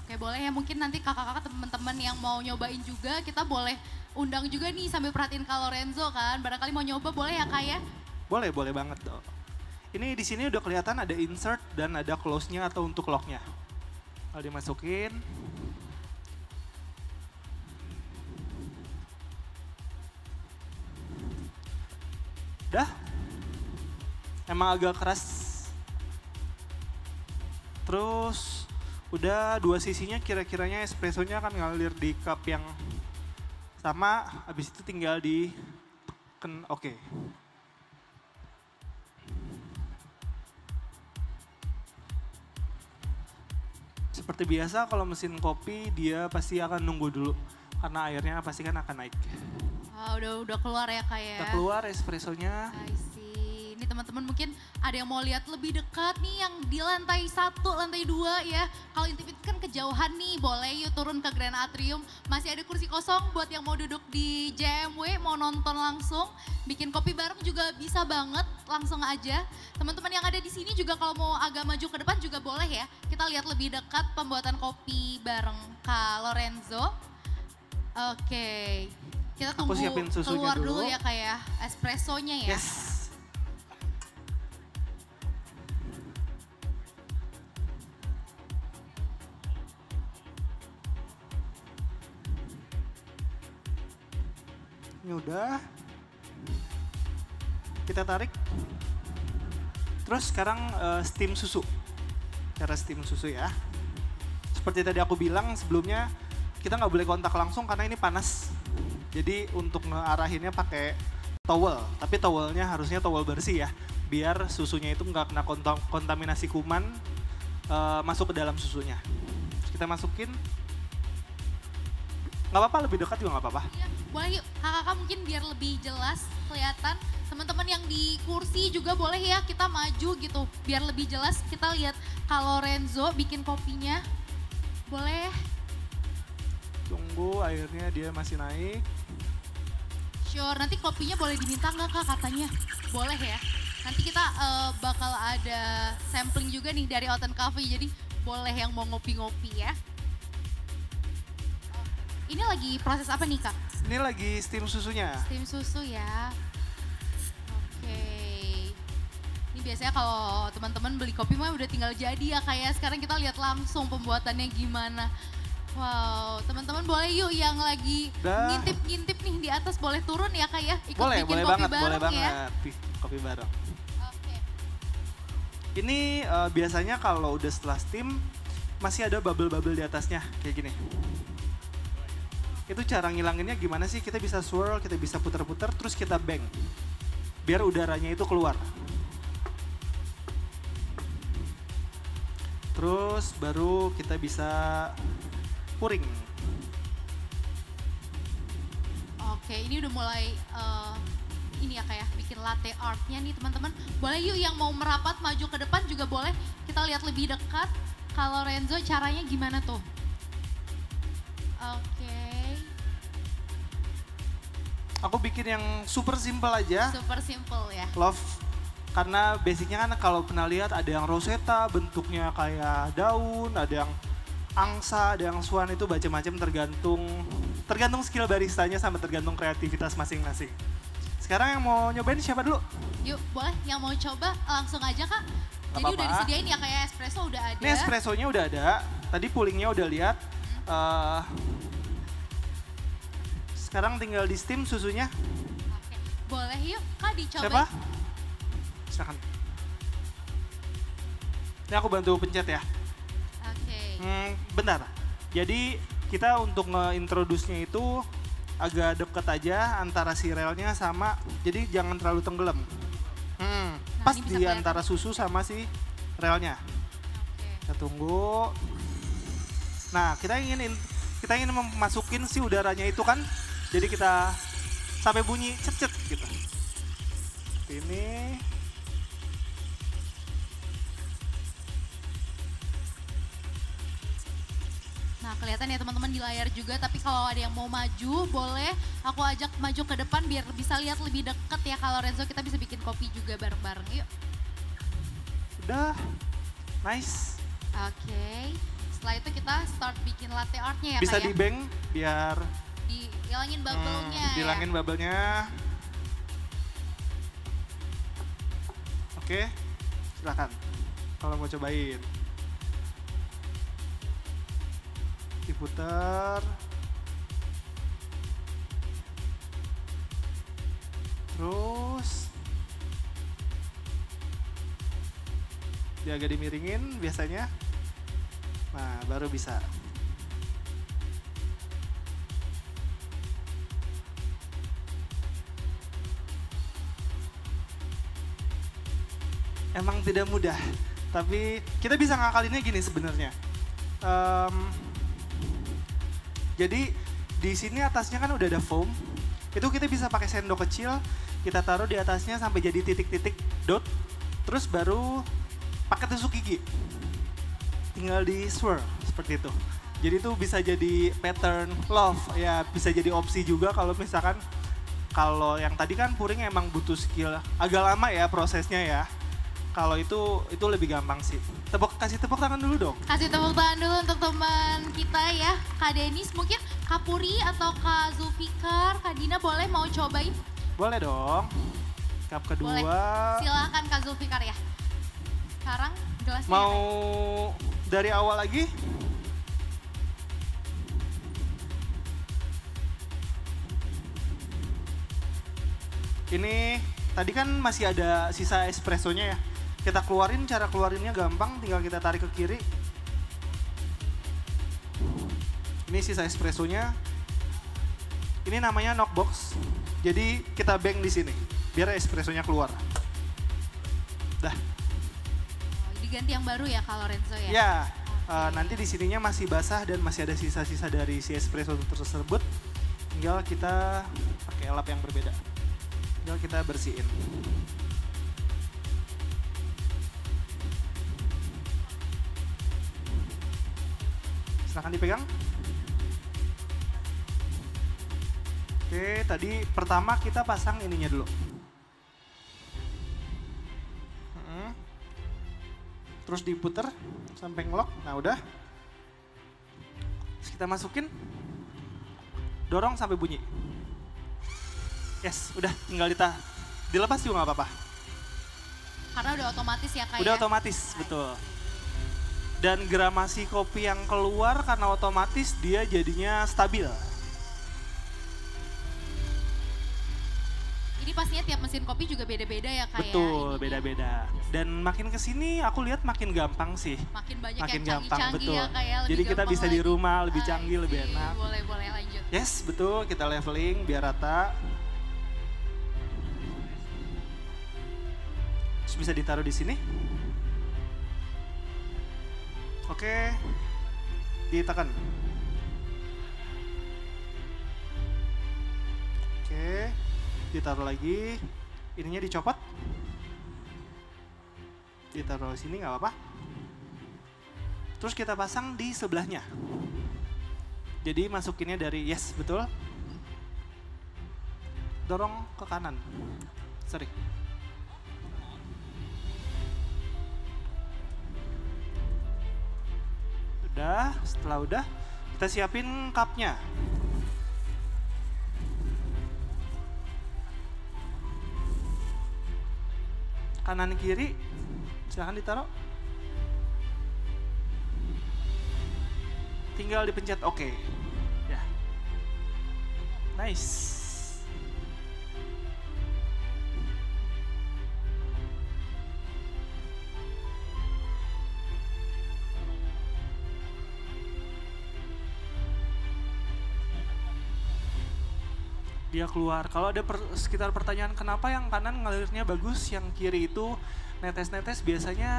Oke boleh ya, mungkin nanti kakak-kakak teman-teman yang mau nyobain juga kita boleh undang juga nih sambil perhatiin Kak Lorenzo kan. Barangkali mau nyoba boleh ya Kak ya? Boleh, boleh banget dong. Ini di sini udah kelihatan ada insert dan ada close-nya atau untuk lock-nya. Kalau dimasukin. Dah. Emang agak keras. Terus udah dua sisinya kira-kiranya espressonya akan ngalir di cup yang sama. Habis itu tinggal di oke. Seperti biasa kalau mesin kopi dia pasti akan nunggu dulu karena airnya pasti kan akan naik. Ah, udah keluar ya Kak ya? Kita keluar espressonya. I see. Ini teman-teman mungkin ada yang mau lihat lebih dekat nih yang di lantai 1, lantai 2 ya. Kalau intip kan kejauhan nih, boleh yuk turun ke Grand Atrium. Masih ada kursi kosong buat yang mau duduk di JMW, mau nonton langsung. Bikin kopi bareng juga bisa banget, langsung aja. Teman-teman yang ada di sini juga kalau mau agak maju ke depan juga boleh ya. Kita lihat lebih dekat pembuatan kopi bareng Kak Lorenzo. Oke, kita Aku tunggu siapin susunya keluar dulu dulu. ya kayak espressonya ya. Yes. Ini udah. Kita tarik. Terus sekarang steam susu. Cara steam susu ya. Seperti tadi aku bilang sebelumnya, kita nggak boleh kontak langsung karena ini panas. Jadi untuk ngarahinnya pakai towel, tapi towelnya harusnya towel bersih ya, biar susunya itu nggak kena kontaminasi kuman masuk ke dalam susunya. Terus kita masukin, nggak apa-apa lebih dekat juga nggak apa-apa. Iya, boleh yuk kakak-kakak mungkin biar lebih jelas kelihatan. Teman-teman yang di kursi juga boleh ya kita maju gitu, biar lebih jelas kita lihat kalau Lorenzo bikin kopinya. Boleh. Tunggu airnya dia masih naik. Sure, nanti kopinya boleh diminta nggak Kak katanya? Boleh ya. Nanti kita bakal ada sampling juga nih dari Oten Coffee, jadi boleh yang mau ngopi-ngopi ya. Ini lagi proses apa nih Kak? Ini lagi steam susunya. Steam susu ya. Oke. Ini biasanya kalau teman-teman beli kopi mah udah tinggal jadi ya kayak sekarang kita lihat langsung pembuatannya gimana. Wow, teman-teman boleh yuk yang lagi Dah. ngintip-ngintip nih di atas boleh turun ya Kak ya, ikut Boleh, bikin boleh kopi banget, bareng boleh ya. banget. Kopi bareng. Oke. Ini biasanya kalau udah setelah steam masih ada bubble-bubble di atasnya kayak gini. Itu cara ngilanginnya gimana sih? Kita bisa swirl, kita bisa putar-putar, terus kita bang. Biar udaranya itu keluar. Terus baru kita bisa puring. Oke, ini udah mulai ini ya kayak bikin latte artnya nih teman-teman. Boleh yuk yang mau merapat maju ke depan juga boleh. Kita lihat lebih dekat. Kalau Renzo caranya gimana tuh? Oke, Aku bikin yang super simple aja. super simple ya. Love. Karena basicnya kan kalau pernah lihat ada yang rosetta bentuknya kayak daun, ada yang angsa, ada yang swan, itu macam-macam tergantung skill baristanya sama tergantung kreativitas masing-masing. Sekarang yang mau nyobain siapa dulu? Yuk boleh yang mau coba langsung aja Kak. Jadi Gak udah apa-apa. disediain ya kayak espresso udah ada. Ini espressonya udah ada, tadi pullingnya udah lihat. Sekarang tinggal di steam susunya. Oke, boleh yuk Kak dicoba. Siapa? Silakan. Ini aku bantu pencet ya. Oke. Bentar. Jadi kita untuk nge-introduce-nya itu agak deket aja antara si relnya sama, jadi jangan terlalu tenggelam. Pas ini bisa di kelihatan. antara susu sama si relnya. Oke. Kita tunggu. Nah, kita ingin memasukin si udaranya itu kan, jadi kita sampai bunyi cet-cet gitu. Ini. Nah kelihatan ya teman-teman di layar juga, tapi kalau ada yang mau maju boleh aku ajak maju ke depan biar bisa lihat lebih deket ya. Kalau Renzo kita bisa bikin kopi juga bareng-bareng yuk. Udah. Nice. Oke, setelah itu kita start bikin latte artnya ya Bisa Kak ya. di-bang biar Dihilangin bubble-nya ya. hilangin bubble-nya. Oke, silakan kalau mau cobain. Diputar. Terus dia agak dimiringin biasanya. Nah, baru bisa. Emang tidak mudah, tapi kita bisa ngakalinnya gini sebenarnya. Jadi di sini atasnya kan udah ada foam, itu kita bisa pakai sendok kecil, kita taruh di atasnya sampai jadi titik-titik dot, terus baru pakai tusuk gigi, tinggal di swirl seperti itu. Jadi itu bisa jadi pattern love, ya bisa jadi opsi juga kalau misalkan kalau yang tadi kan puring emang butuh skill agak lama ya prosesnya ya. Kalau itu lebih gampang sih. Kasih tepuk tangan dulu dong. Kasih tepuk tangan dulu untuk teman kita ya. Kak Denis mungkin Kak Puri atau Kak Zulfikar, Kak Dina boleh mau cobain? Boleh dong. Cup kedua. Boleh. Silahkan Kak Zulfikar ya. Sekarang gelasnya. Mau ya, dari awal lagi? Ini tadi kan masih ada sisa espressonya ya. Kita keluarin, cara keluarinnya gampang, tinggal kita tarik ke kiri. Ini sisa espressonya. Ini namanya knockbox. Jadi kita bang di sini, biar espressonya keluar. Dah. Oh, diganti yang baru ya kalau Lorenzo ya? Ya, Oke. nanti di sininya masih basah dan masih ada sisa-sisa dari si espresso tersebut. Tinggal kita pakai lap yang berbeda. Tinggal kita bersihin. Silahkan dipegang. Oke, tadi pertama kita pasang ininya dulu. Terus diputer sampai ngelok. Nah udah. Terus kita masukin. Dorong sampai bunyi. Yes, udah tinggal dilepas juga nggak apa-apa. Karena udah otomatis ya Kak Udah ya? otomatis, betul. Dan gramasi kopi yang keluar karena otomatis dia jadinya stabil. Ini pastinya tiap mesin kopi juga beda-beda ya Kak ya? Betul, ininya. beda-beda. Dan makin kesini aku lihat makin gampang sih. Makin banyak Makin yang gampang, canggih-canggih betul. ya Kak ya? Lebih Jadi kita gampang bisa di lagi. rumah lebih canggih, I lebih see. enak. Boleh lanjut. Yes, betul. Kita leveling biar rata. Terus bisa ditaruh di sini. Oke. Ditekan. Oke. Ditaruh lagi. Ininya dicopot. Ditaruh di sini nggak apa-apa. Terus kita pasang di sebelahnya. Jadi masukinnya dari yes, betul. Dorong ke kanan. Sorry. Udah, setelah udah kita siapin cupnya. Kanan kiri, silahkan ditaruh. Tinggal dipencet oke. Ya. Nice. Dia keluar. Kalau ada sekitar pertanyaan kenapa yang kanan ngalirnya bagus, yang kiri itu netes-netes, biasanya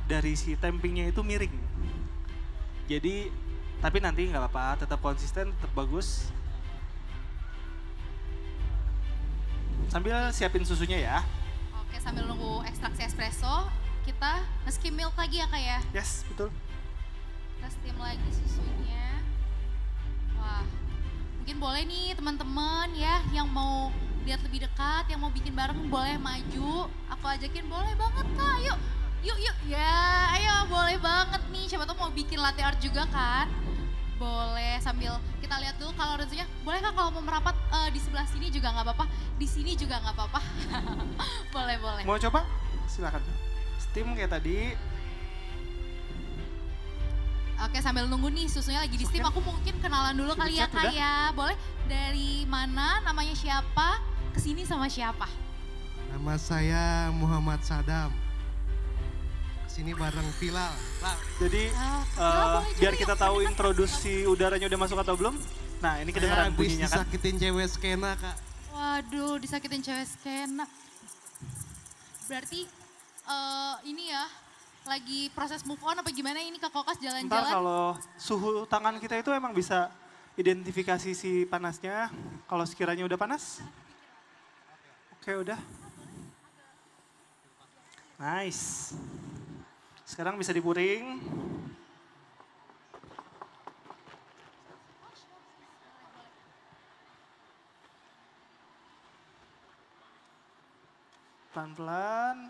dari si tampingnya itu miring. Jadi, tapi nanti nggak apa-apa, tetap konsisten, tetap bagus. Sambil siapin susunya ya. Oke, sambil nunggu ekstraksi espresso, kita nge-skim milk lagi ya Kak ya? Yes, betul. Kita steam lagi susunya. Wah, mungkin boleh nih teman-teman ya yang mau lihat lebih dekat, yang mau bikin bareng boleh maju. Aku ajakin boleh banget Kak, yuk. Yuk. Ya, ayo boleh banget nih. Siapa tuh mau bikin latte art juga kan? Boleh sambil kita lihat dulu kalau rentunya. Boleh Kak kalau mau merapat di sebelah sini juga nggak apa-apa. Di sini juga nggak apa-apa. boleh. Mau coba? Silakan. Steam kayak tadi. Oke, sambil nunggu nih susunya lagi di steam, aku mungkin kenalan dulu kali ya Dipencet Kak udah? ya. Boleh dari mana, namanya siapa, kesini sama siapa? Nama saya Muhammad Sadam. Kesini bareng Pilal. Jadi boleh juga biar yuk, kita tahu boleh, Kak. introduksi udaranya udah masuk atau belum. Nah ini kedengeran Habis bunyinya kan. disakitin cewek skena Kak. Waduh, disakitin cewek skena. Berarti ini ya, lagi proses move on apa gimana ini Kak Kokas Ntar jalan-jalan? kalau suhu tangan kita itu emang bisa identifikasi si panasnya. Kalau sekiranya udah panas. Oke udah. Nice. Sekarang bisa dipuring. Pelan-pelan.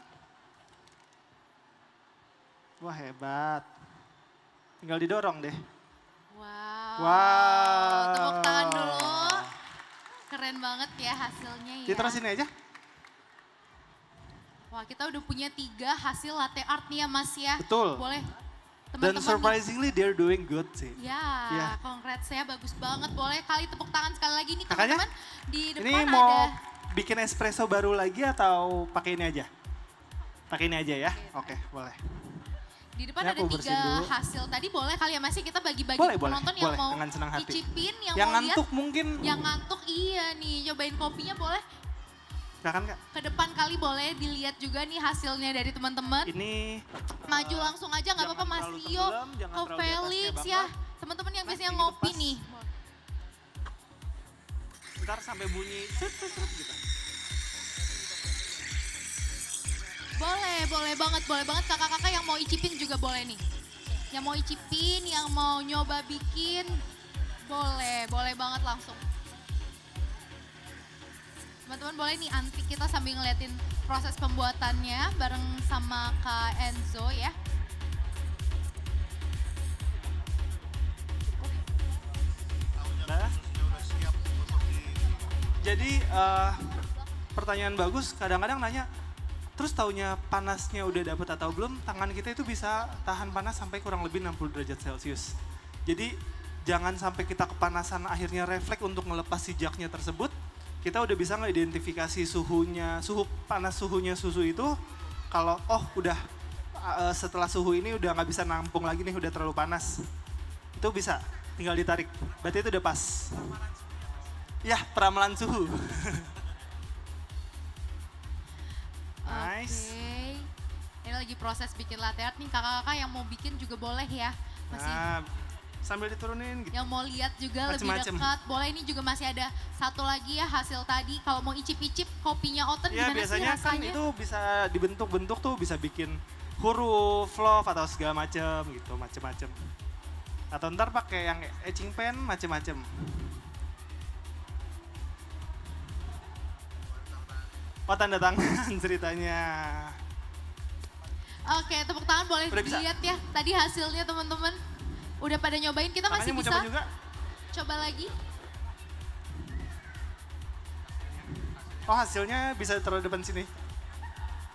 Wah hebat. Tinggal didorong deh. Wow. Wow. Tepuk tangan dulu. Keren banget ya hasilnya ya. Diterusin aja. Wah, kita udah punya 3 hasil latte art nih ya Mas ya. Betul. Boleh Dan teman-teman nih. surprisingly they're doing good sih. Ya, Iya. congrats ya, bagus banget. Boleh kali tepuk tangan sekali lagi nih Kakaknya? teman-teman. Di Ini depan mau ada. bikin espresso baru lagi atau pakai ini aja? Pakai ini aja ya? Oke, boleh. Di depan Ya, ada aku bersihin 3 dulu. hasil tadi, boleh kali ya Mas ya, kita bagi-bagi Boleh, penonton boleh, yang mau dengan senang hati. icipin, yang Yang mau ngantuk lihat. mungkin. Yang ngantuk iya nih, cobain kopinya boleh. Silakan Kak. Ke depan kali boleh dilihat juga nih hasilnya dari teman-teman. Ini Maju langsung aja nggak jangan apa-apa Mas terlalu Rio, tenggelam, jangan ke terlalu di atasnya Felix banget. ya. Teman-teman yang Nah, biasanya ini ngopi lepas. nih. ntar sampai bunyi set, set, set, gitu. Boleh banget kakak-kakak yang mau icipin juga boleh nih. Yang mau icipin, yang mau nyoba bikin, boleh banget langsung. Teman-teman boleh nih antri kita sambil ngeliatin proses pembuatannya bareng sama Kak Enzo ya. Nah. Jadi pertanyaan bagus, kadang-kadang nanya, terus taunya panasnya udah dapet atau belum, tangan kita itu bisa tahan panas sampai kurang lebih 60 derajat Celcius. Jadi jangan sampai kita kepanasan akhirnya refleks untuk ngelepas si jaknya tersebut, kita udah bisa ngeidentifikasi suhunya, suhunya susu itu, kalau udah setelah suhu ini udah nggak bisa nampung lagi nih, udah terlalu panas. Itu bisa, tinggal ditarik, berarti itu udah pas. Ya, peramalan suhu. Nice. Oke. Ini lagi proses bikin latte art nih, kakak-kakak yang mau bikin juga boleh ya. Masih Nah, sambil diturunin gitu. yang mau lihat juga lebih Macem-macem. dekat, boleh. Ini juga masih ada satu lagi ya hasil tadi. Kalau mau icip-icip kopinya Oten Ya gimana sih biasanya kan rasanya? itu bisa dibentuk-bentuk tuh, bisa bikin huruf, love atau segala macem gitu, macem-macem. Atau ntar pakai yang etching pen, macem-macem. Oh, tanda tangan ceritanya. Oke, tepuk tangan boleh Udah bisa? dilihat ya. Tadi hasilnya teman-teman. Udah pada nyobain, kita masih Tangannya mau bisa coba juga? coba lagi. Oh, hasilnya bisa taruh depan sini.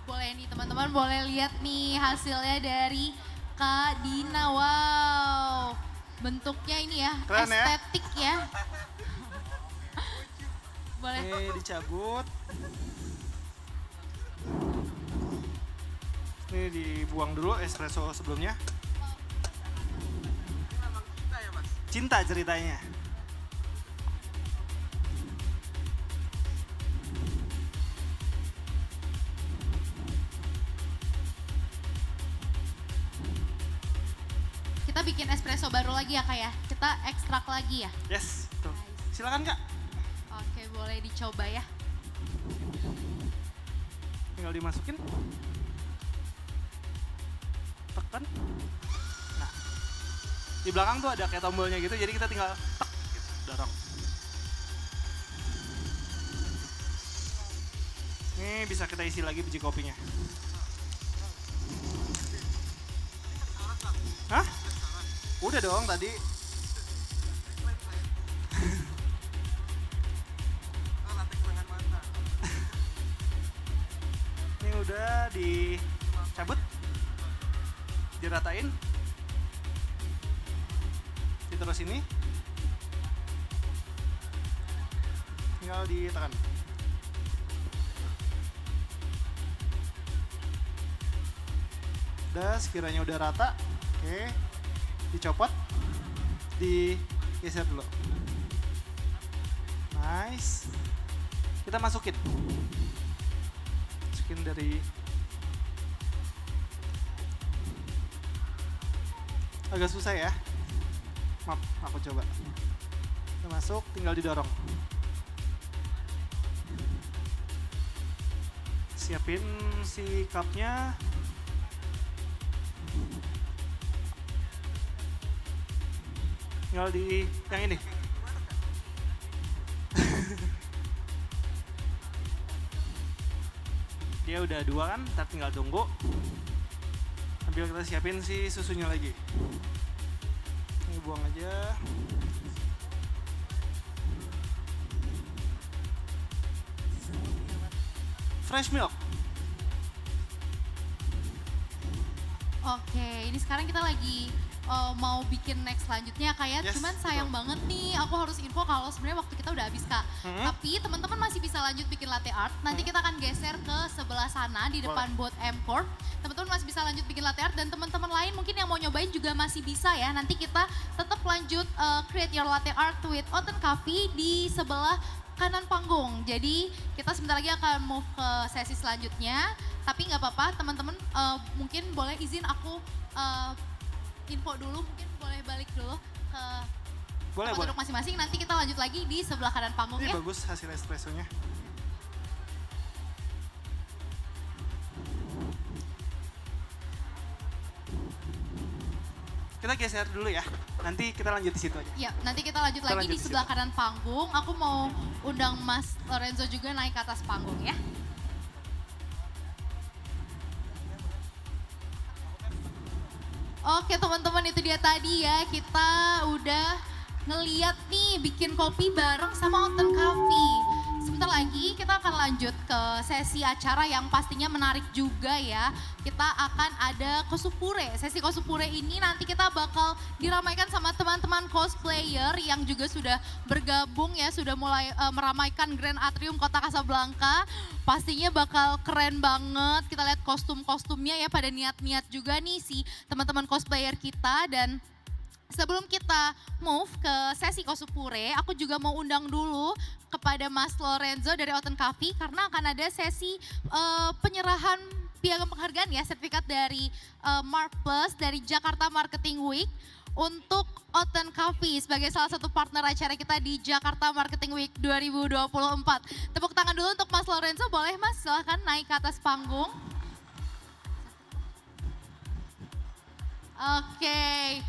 Boleh nih teman-teman, boleh lihat nih hasilnya dari Kak Dina. Wow, bentuknya ini ya, Keren ya? estetik ya. Boleh. Oke, dicabut. Ini dibuang dulu espresso sebelumnya. Cinta ceritanya. Kita bikin espresso baru lagi ya Kak ya. Kita ekstrak lagi ya. Yes, tuh. Silakan Kak. Oke, boleh dicoba ya. Tinggal dimasukin. Tekan. Nah, di belakang tuh ada kayak tombolnya gitu, jadi kita tinggal tek, gitu, dorong. Ini bisa kita isi lagi biji kopinya. Hah? Udah dong tadi. Ini udah dicabut, diratain, diterus ini, tinggal ditekan. Udah, sekiranya udah rata, oke, dicopot, digeser dulu. Nice. Kita masukin dari agak susah ya, maaf aku coba. Kita masuk, tinggal didorong. Siapin si cupnya. Tinggal di yang ini. Dia udah dua kan, kita tinggal tunggu. Sambil kita siapin si susunya lagi. Ini buang aja. Fresh milk. Oke, ini sekarang kita lagi mau bikin next selanjutnya Kak ya. Yes, Cuman sayang betul. banget nih, aku harus info kalau sebenarnya waktu kita udah habis Kak. Tapi teman-teman masih bisa lanjut bikin latte art. Nanti kita akan geser ke sebelah sana di depan booth M-Corp. Teman-teman masih bisa lanjut bikin latte art dan teman-teman lain mungkin yang mau nyobain juga masih bisa ya. Nanti kita tetap lanjut create your latte art with Oten Coffee di sebelah kanan panggung. Jadi kita sebentar lagi akan move ke sesi selanjutnya. Tapi nggak apa-apa teman-teman, mungkin boleh izin aku info dulu, mungkin boleh balik dulu ke Boleh, tempat boleh. duduk masing-masing. Nanti kita lanjut lagi di sebelah kanan panggung Ini ya. bagus hasil espressonya. Kita kita geser dulu ya. Nanti kita lanjut di situ aja. Ya, nanti kita lanjut lagi lanjut di di sebelah kanan panggung. Aku mau undang Mas Lorenzo juga naik ke atas panggung ya. Oke teman-teman, itu dia tadi ya, kita udah ngeliat nih bikin kopi bareng sama Oten Coffee. Sebentar lagi kita akan lanjut ke sesi acara yang pastinya menarik juga ya. Kita akan ada Kosupure. Sesi Kosupure ini nanti kita bakal diramaikan sama teman-teman cosplayer yang juga sudah bergabung ya, sudah mulai meramaikan Grand Atrium Kota Kasablanka. Pastinya bakal keren banget. Kita lihat kostum-kostumnya ya, pada niat-niat juga nih si teman-teman cosplayer kita. Dan sebelum kita move ke sesi Kosupure, aku juga mau undang dulu kepada Mas Lorenzo dari Oten Coffee karena akan ada sesi penyerahan piagam penghargaan ya, sertifikat dari Mark Plus dari Jakarta Marketing Week untuk Oten Coffee sebagai salah satu partner acara kita di Jakarta Marketing Week 2024. Tepuk tangan dulu untuk Mas Lorenzo, boleh Mas silahkan naik ke atas panggung. Oke.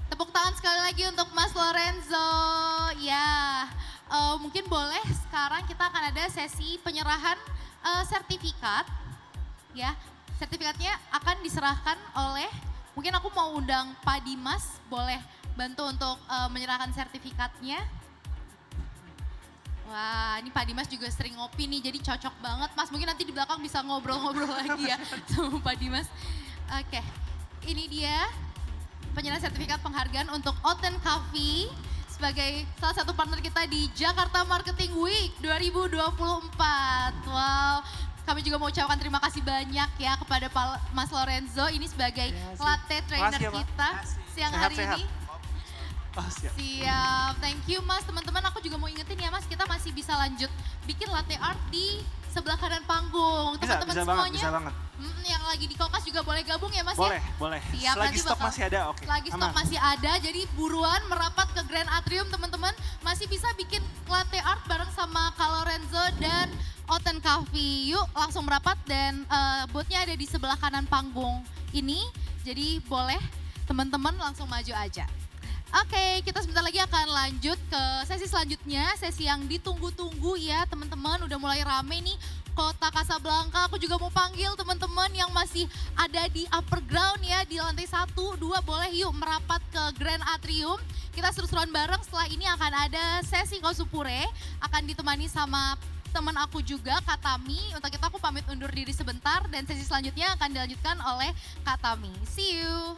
Tepuk tangan sekali lagi untuk Mas Lorenzo. Ya, mungkin boleh sekarang kita akan ada sesi penyerahan sertifikat. Ya, sertifikatnya akan diserahkan oleh, mungkin aku mau undang Pak Dimas, boleh bantu untuk menyerahkan sertifikatnya. Wah, ini Pak Dimas juga sering ngopi nih, jadi cocok banget. Mas, mungkin nanti di belakang bisa ngobrol-ngobrol lagi ya sama Pak Dimas. Oke, ini dia penyerahan sertifikat penghargaan untuk Oten Coffee sebagai salah satu partner kita di Jakarta Marketing Week 2024. Wow, kami juga mau ucapkan terima kasih banyak ya kepada Mas Lorenzo ini sebagai latte trainer kita siang hari ini. Oh, Siap, thank you Mas. Teman-teman, aku juga mau ingetin ya Mas, kita masih bisa lanjut bikin latte art di sebelah kanan panggung. Teman-teman semuanya. Bisa banget. Yang lagi di Kokas juga boleh gabung ya Mas Boleh, ya? boleh. Siap, Selagi stok masih ada, oke. Lagi stok masih ada, jadi buruan merapat ke Grand Atrium teman-teman. Masih bisa bikin latte art bareng sama Kak Lorenzo dan Oten Coffee. Yuk langsung merapat dan boothnya ada di sebelah kanan panggung ini. Jadi boleh teman-teman langsung maju aja. Oke, kita sebentar lagi akan lanjut ke sesi selanjutnya, sesi yang ditunggu-tunggu ya teman-teman, udah mulai rame nih Kota Kasablanka. Aku juga mau panggil teman-teman yang masih ada di upper ground ya, di lantai 1, 2, boleh yuk merapat ke Grand Atrium. Kita seru-seruan bareng, setelah ini akan ada sesi Kosupure, akan ditemani sama teman aku juga, Kak Tami. Untuk itu aku pamit undur diri sebentar dan sesi selanjutnya akan dilanjutkan oleh Kak Tami. See you.